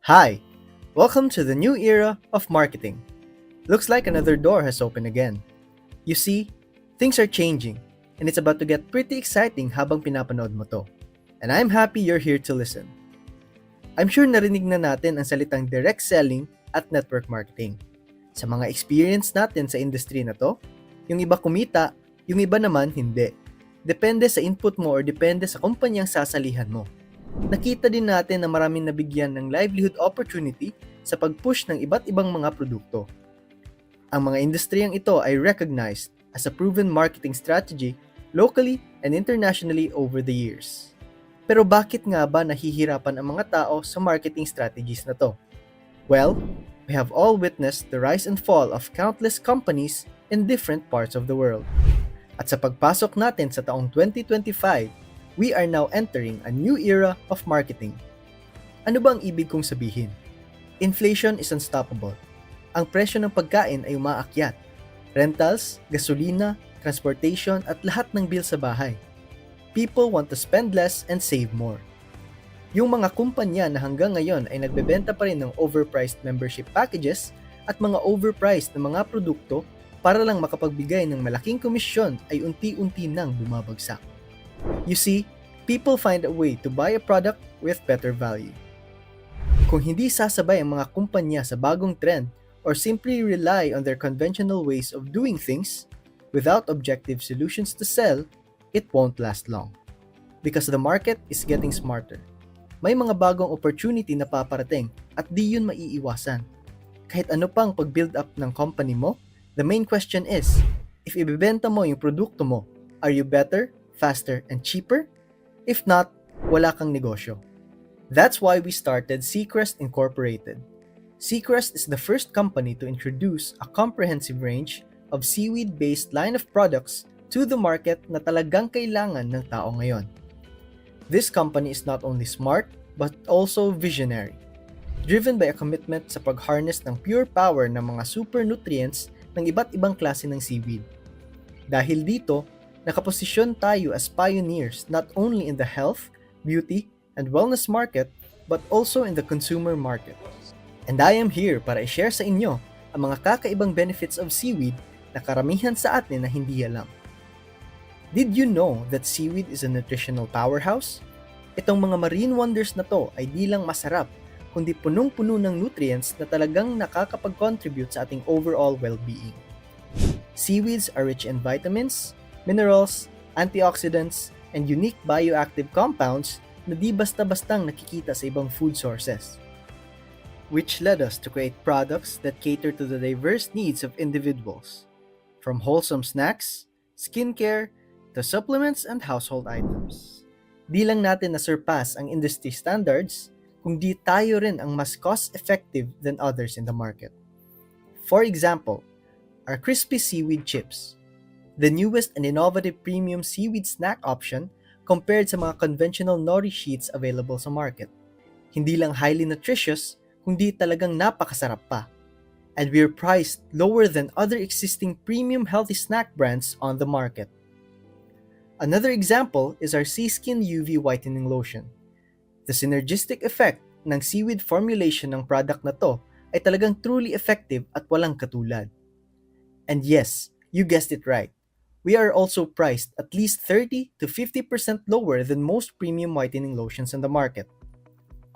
Hi, welcome to the new era of marketing. Looks like another door has opened again. You see, things are changing, and it's about to get pretty exciting habang pinapanood mo to. And I'm happy you're here to listen. I'm sure narinig na natin ang salitang direct selling at network marketing. Sa mga experience natin sa industry na to, yung iba kumita, yung iba naman hindi. Depende sa input mo or depende sa kumpanyang sasalihan mo. Nakita din natin na maraming nabigyan ng livelihood opportunity sa pag-push ng iba't ibang mga produkto. Ang mga industriyang ito ay recognized as a proven marketing strategy locally and internationally over the years. Pero bakit nga ba nahihirapan ang mga tao sa marketing strategies na to? Well, we have all witnessed the rise and fall of countless companies in different parts of the world. At sa pagpasok natin sa taong 2025, we are now entering a new era of marketing. Ano ba ang ibig kong sabihin? Inflation is unstoppable. Ang presyo ng pagkain ay umaakyat. Rentals, gasolina, transportation at lahat ng bill sa bahay. People want to spend less and save more. Yung mga kumpanya na hanggang ngayon ay nagbebenta pa rin ng overpriced membership packages at mga overpriced na mga produkto para lang makapagbigay ng malaking komisyon ay unti-unti nang bumabagsak. You see, people find a way to buy a product with better value. Kung hindi sasabay ang mga kumpanya sa bagong trend or simply rely on their conventional ways of doing things without objective solutions to sell, it won't last long. Because the market is getting smarter. May mga bagong opportunity na paparating at di yun maiiwasan. Kahit ano pang pag-build up ng company mo, the main question is, if ibebenta mo yung produkto mo, are you better, faster, and cheaper? If not, wala kang negosyo. That's why we started Seacrest Incorporated. Seacrest is the first company to introduce a comprehensive range of seaweed-based line of products to the market na talagang kailangan ng tao ngayon. This company is not only smart, but also visionary, driven by a commitment sa pag-harness ng pure power ng mga super nutrients ng iba't ibang klase ng seaweed. Dahil dito, nakaposisyon tayo as pioneers not only in the health, beauty, and wellness market, but also in the consumer market. And I am here para i-share sa inyo ang mga kakaibang benefits of seaweed na karamihan sa atin na hindi alam. Did you know that seaweed is a nutritional powerhouse? Itong mga marine wonders na to ay di lang masarap, kundi punong-puno ng nutrients na talagang nakakapag-contribute sa ating overall well-being. Seaweeds are rich in vitamins, minerals, antioxidants, and unique bioactive compounds na di basta-bastang nakikita sa ibang food sources. Which led us to create products that cater to the diverse needs of individuals, from wholesome snacks, skincare, to supplements and household items. Di lang natin na-surpass ang industry standards, kundi tayo rin ang mas cost-effective than others in the market. For example, our crispy seaweed chips, the newest and innovative premium seaweed snack option compared sa mga conventional nori sheets available sa market. Hindi lang highly nutritious, kundi talagang napakasarap pa. And we're priced lower than other existing premium healthy snack brands on the market. Another example is our Seaskin UV Whitening Lotion. The synergistic effect ng seaweed formulation ng product na to ay talagang truly effective at walang katulad. And yes, you guessed it right. We are also priced at least 30 to 50% lower than most premium whitening lotions on the market.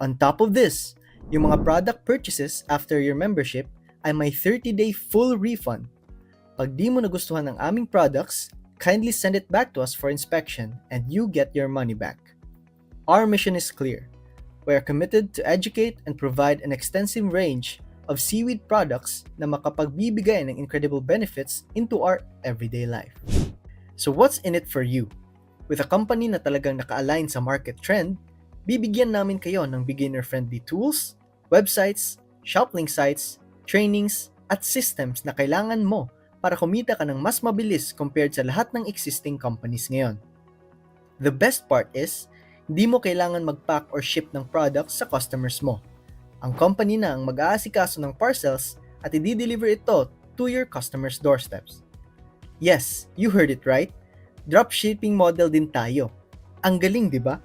On top of this, yung mga product purchases after your membership ay may 30-day full refund. Pag di mo nagustuhan ang aming products, kindly send it back to us for inspection and you get your money back. Our mission is clear. We are committed to educate and provide an extensive range of seaweed products na makapagbibigay ng incredible benefits into our everyday life. So what's in it for you? With a company na talagang naka-align sa market trend, bibigyan namin kayo ng beginner-friendly tools, websites, shop link sites, trainings, at systems na kailangan mo para kumita ka ng mas mabilis compared sa lahat ng existing companies ngayon. The best part is, hindi mo kailangan mag-pack or ship ng products sa customers mo. Ang company na ang mag-aasikaso ng parcels at i-deliver ito to your customers' doorsteps. Yes, you heard it right. Dropshipping model din tayo. Ang galing, di ba?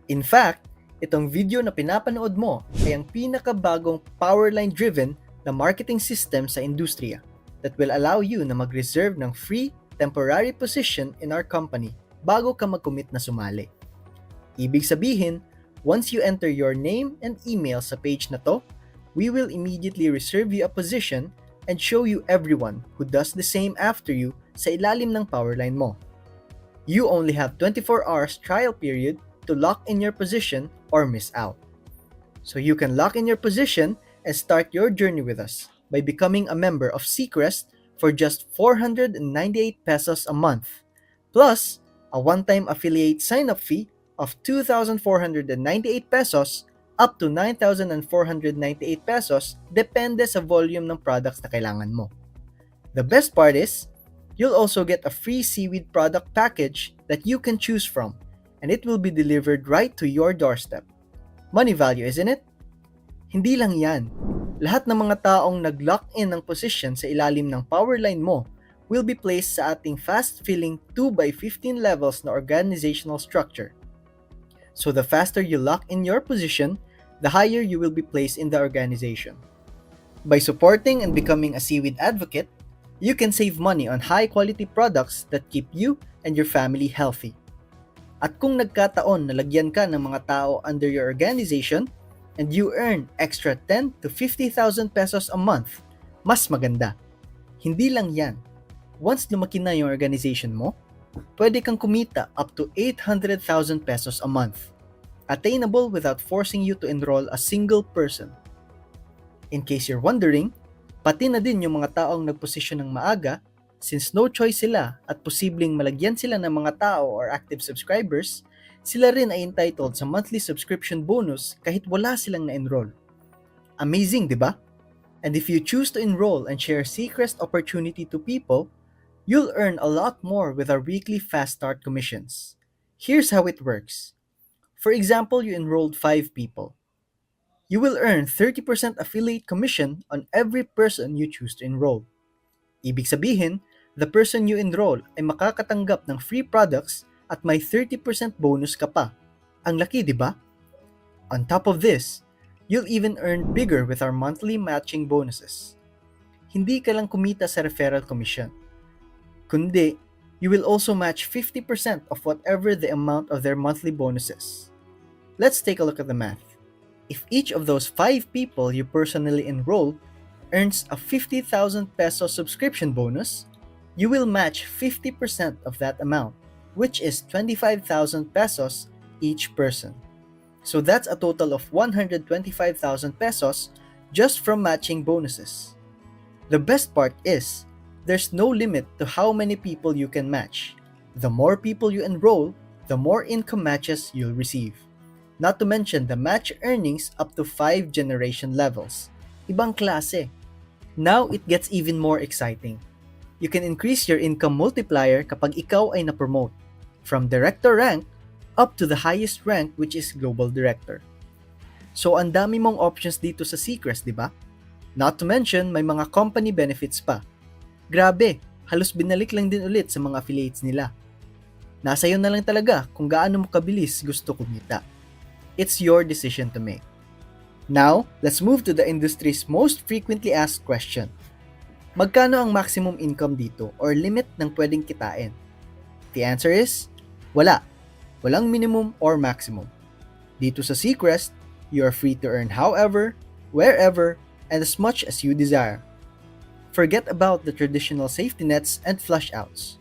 In fact, Itong video na pinapanood mo ay ang pinakabagong Powerline-driven na marketing system sa industriya that will allow you na mag-reserve ng free temporary position in our company bago ka mag-commit na sumali. Ibig sabihin, once you enter your name and email sa page na to, we will immediately reserve you a position and show you everyone who does the same after you sa ilalim ng Powerline mo. You only have 24 hours trial period to lock in your position or miss out. So you can lock in your position and start your journey with us by becoming a member of Seacrest for just 498 pesos a month, plus a one-time affiliate sign-up fee of 2,498 pesos up to 9,498 pesos depende sa volume ng products na kailangan mo. The best part is, you'll also get a free seaweed product package that you can choose from, and it will be delivered right to your doorstep. Money value, isn't it? Hindi lang yan. Lahat ng mga taong nag-lock in ng position sa ilalim ng Powerline mo will be placed sa ating fast-filling 2x15 levels na organizational structure. So the faster you lock in your position, the higher you will be placed in the organization. By supporting and becoming a seaweed advocate, you can save money on high-quality products that keep you and your family healthy. At kung nagkataon na lagyan ka ng mga tao under your organization and you earn extra 10 to 50,000 pesos a month, mas maganda. Hindi lang yan. Once lumaki na yung organization mo, pwede kang kumita up to 800,000 pesos a month. Attainable without forcing you to enroll a single person. In case you're wondering, pati na din yung mga taong nagposisyon ng maaga, since no choice sila at posibleng malagyan sila ng mga tao or active subscribers, sila rin ay entitled sa monthly subscription bonus kahit wala silang na-enroll. Amazing, di ba? And if you choose to enroll and share Seacrest opportunity to people, you'll earn a lot more with our weekly fast start commissions. Here's how it works. For example, you enrolled 5 people. You will earn 30% affiliate commission on every person you choose to enroll. Ibig sabihin, the person you enroll ay makakatanggap ng free products at may 30% bonus ka pa. Ang laki, di ba? On top of this, you'll even earn bigger with our monthly matching bonuses. Hindi ka lang kumita sa referral commission, kundi you will also match 50% of whatever the amount of their monthly bonuses. Let's take a look at the math. If each of those 5 people you personally enroll earns a 50,000 peso subscription bonus, you will match 50% of that amount, which is 25,000 pesos each person. So that's a total of 125,000 pesos just from matching bonuses. The best part is, there's no limit to how many people you can match. The more people you enroll, the more income matches you'll receive. Not to mention the match earnings up to 5 generation levels. Ibang klase. Now it gets even more exciting. You can increase your income multiplier kapag ikaw ay na-promote from director rank up to the highest rank, which is global director. So ang dami mong options dito sa Seacrest, di ba? Not to mention, may mga company benefits pa. Grabe, halos binalik lang din ulit sa mga affiliates nila. Nasa iyo na lang talaga kung gaano mo kabilis gusto kumita. It's your decision to make. Now, let's move to the industry's most frequently asked question. Magkano ang maximum income dito or limit ng pwedeng kitain? The answer is, wala. Walang minimum or maximum. Dito sa Seacrest, you are free to earn however, wherever, and as much as you desire. Forget about the traditional safety nets and flush outs.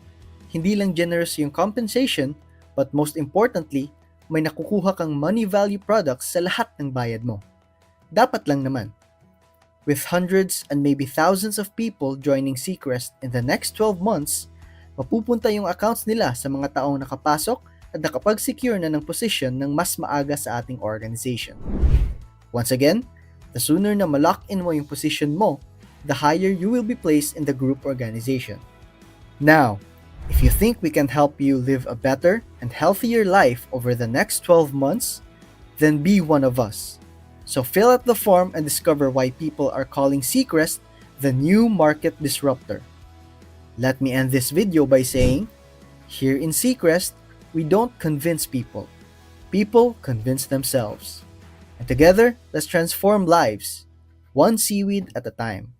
Hindi lang generous yung compensation, but most importantly, may nakukuha kang money value products sa lahat ng bayad mo. Dapat lang naman. With hundreds and maybe thousands of people joining Seacrest in the next 12 months, mapupunta yung accounts nila sa mga taong nakapasok at nakapag-secure na ng position ng mas maaga sa ating organization. Once again, the sooner na ma-lock in mo yung position mo, the higher you will be placed in the group organization. Now, if you think we can help you live a better and healthier life over the next 12 months, then be one of us. So fill out the form and discover why people are calling Seacrest the new market disruptor. Let me end this video by saying, here in Seacrest, we don't convince people. People convince themselves. And together, let's transform lives, one seaweed at a time.